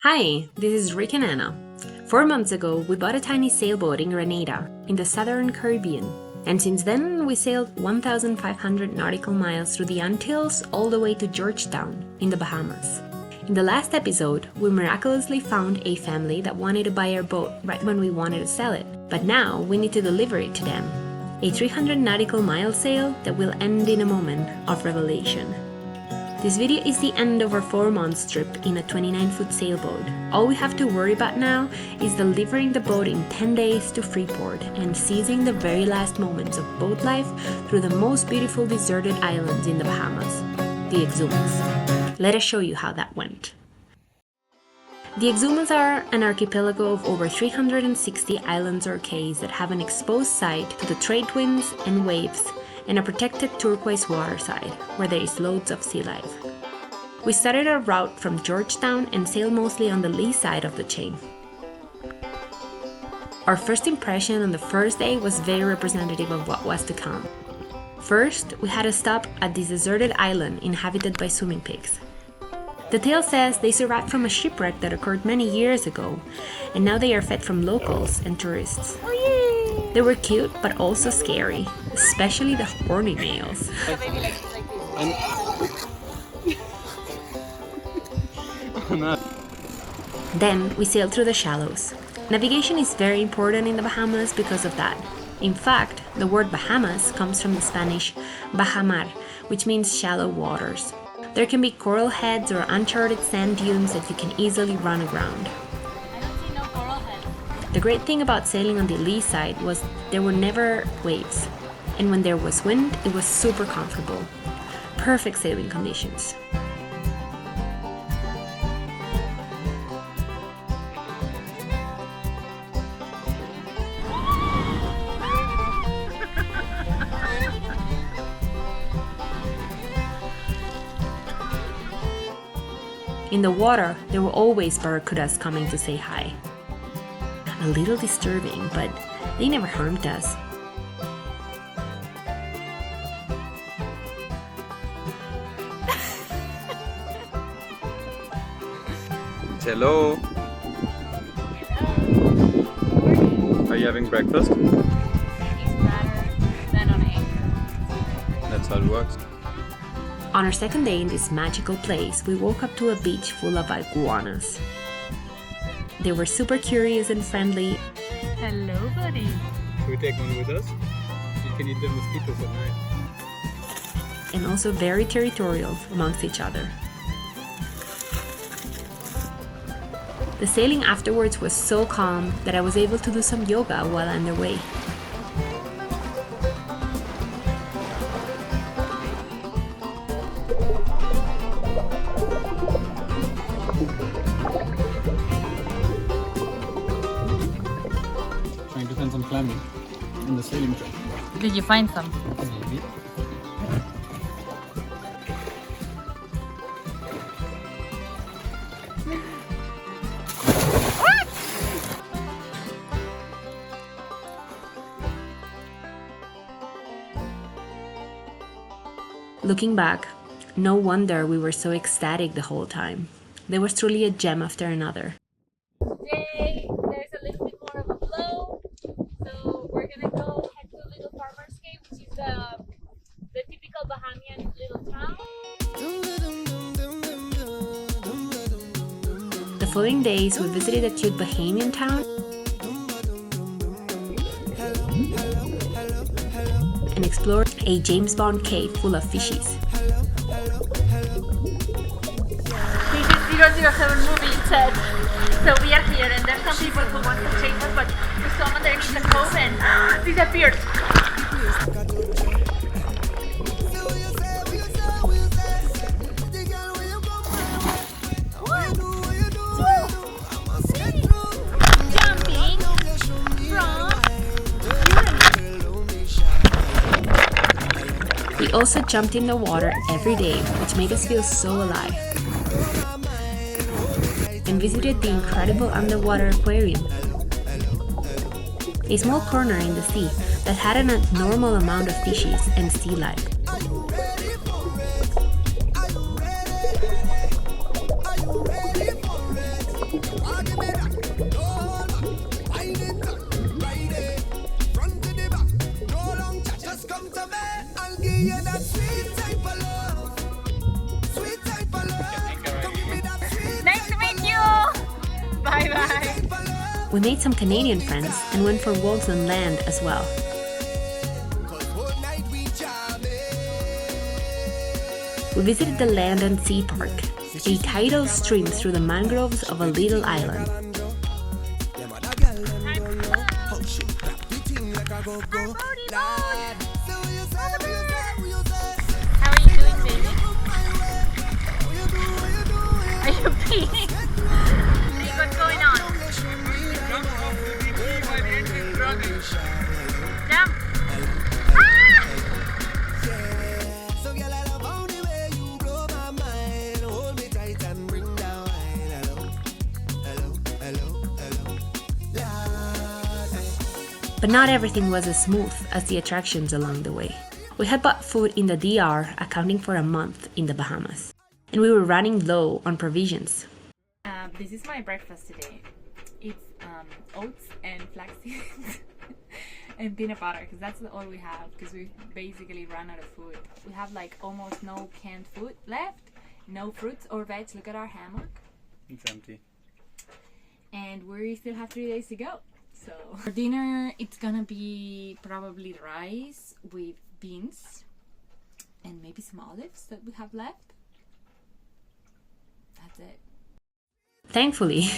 Hi, this is Rick and Anna. 4 months ago, we bought a tiny sailboat in Grenada, in the southern Caribbean. And since then, we sailed 1,500 nautical miles through the Antilles all the way to Georgetown, in the Bahamas. In the last episode, we miraculously found a family that wanted to buy our boat right when we wanted to sell it. But now, we need to deliver it to them. A 300 nautical mile sail that will end in a moment of revelation. This video is the end of our 4 months trip in a 29-foot sailboat. All we have to worry about now is delivering the boat in 10 days to Freeport and seizing the very last moments of boat life through the most beautiful deserted islands in the Bahamas, the Exumas. Let us show you how that went. The Exumas are an archipelago of over 360 islands or cays that have an exposed side to the trade winds and waves and a protected turquoise waterside, where there is loads of sea life. We started our route from Georgetown and sailed mostly on the lee side of the chain. Our first impression on the first day was very representative of what was to come. First, we had to stop at this deserted island inhabited by swimming pigs. The tale says they survived from a shipwreck that occurred many years ago, and now they are fed from locals and tourists. They were cute, but also scary, especially the horny males. Then we sailed through the shallows. Navigation is very important in the Bahamas because of that. In fact, the word Bahamas comes from the Spanish Bahamar, which means shallow waters. There can be coral heads or uncharted sand dunes that you can easily run around. The great thing about sailing on the lee side was there were never waves, and when there was wind, it was super comfortable. Perfect sailing conditions. In the water, there were always barracudas coming to say hi. A little disturbing, but they never harmed us. Hello. Are you having breakfast? It's better than on anchor. That's how it works. On our second day in this magical place, we woke up to a beach full of iguanas. They were super curious and friendly. Hello, buddy. Should we take one with us? You can eat the mosquitoes at night. And also very territorial amongst each other. The sailing afterwards was so calm that I was able to do some yoga while underway. Trying to find some clamming in the sailing trip. Did you find some? Maybe. Looking back, no wonder we were so ecstatic the whole time. There was truly a gem after another. Today, there's a little bit more of a flow, so we're gonna go head to Little Farmer's Cave, which is the typical Bahamian little town. The following days, we visited a cute Bahamian town and explored a James Bond cave full of fishies. This is 007 movie set. So we are here, and there's some people who want to chase us, but we saw them underneath the cove and disappeared. We also jumped in the water every day, which made us feel so alive. And visited the incredible underwater aquarium, a small corner in the sea that had an abnormal amount of fishes and sea life. We made some Canadian friends and went for walks on land as well. We visited the Land and Sea Park, a tidal stream through the mangroves of a little island. How are you doing, baby? Are you peeing? What's going on? Jump! Ah! But not everything was as smooth as the attractions along the way. We had bought food in the DR, accounting for a month in the Bahamas, and we were running low on provisions. This is my breakfast today. It's oats and flax seeds and peanut butter, because that's all we have, because we've basically run out of food. We have like almost no canned food left, no fruits or veg. Look at our hammock. It's empty. And we still have 3 days to go. So for dinner, it's gonna be probably rice with beans and maybe some olives that we have left. That's it. Thankfully,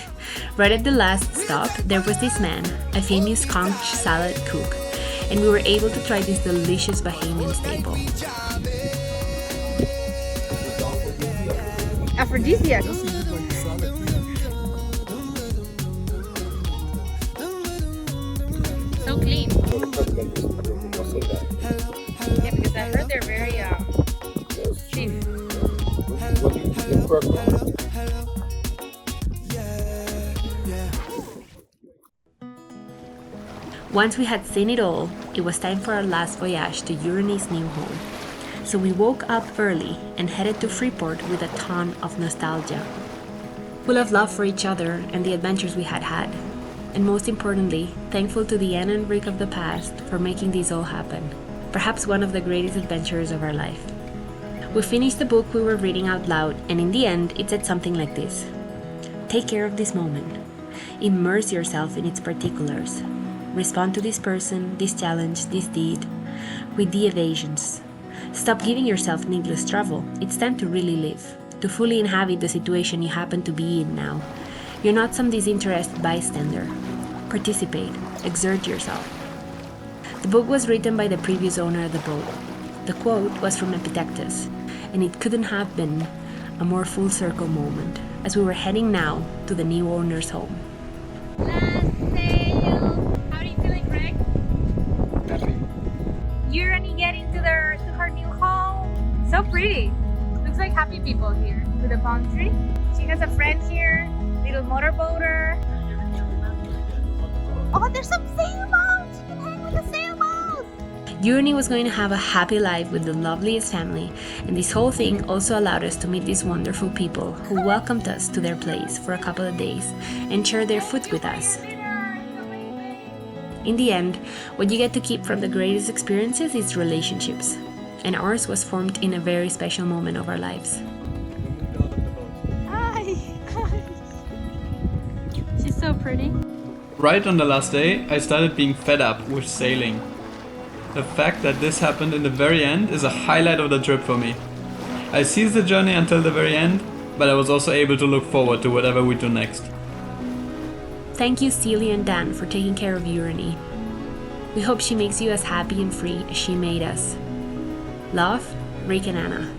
right at the last stop, there was this man, a famous conch salad cook, and we were able to try this delicious Bahamian staple. Aphrodisiac. So clean. Yeah, because I heard they're very thin. Once we had seen it all, it was time for our last voyage to Urani's new home. So we woke up early and headed to Freeport with a ton of nostalgia, full of love for each other and the adventures we had had. And most importantly, thankful to the Anna and Rick of the past for making this all happen. Perhaps one of the greatest adventures of our life. We finished the book we were reading out loud, and in the end, it said something like this: take care of this moment. Immerse yourself in its particulars. Respond to this person, this challenge, this deed, with the evasions. Stop giving yourself needless trouble. It's time to really live, to fully inhabit the situation you happen to be in now. You're not some disinterested bystander. Participate, exert yourself. The book was written by the previous owner of the boat. The quote was from Epictetus, and it couldn't have been a more full circle moment as we were heading now to the new owner's home. Last sail. How are you feeling, Greg? Happy. Urani getting to her new home. So pretty. Looks like happy people here with a palm tree. She has a friend here, little motorboater. Oh, there's some sailboats. You can hang with the sailboats. Urani was going to have a happy life with the loveliest family, and this whole thing also allowed us to meet these wonderful people who welcomed us to their place for a couple of days and shared their foods with us. In the end, what you get to keep from the greatest experiences is relationships, and ours was formed in a very special moment of our lives. Hi. She's so pretty. Right on the last day, I started being fed up with sailing. The fact that this happened in the very end is a highlight of the trip for me. I seized the journey until the very end, but I was also able to look forward to whatever we do next. Thank you, Celia and Dan, for taking care of Urani. We hope she makes you as happy and free as she made us. Love, Rick and Anna.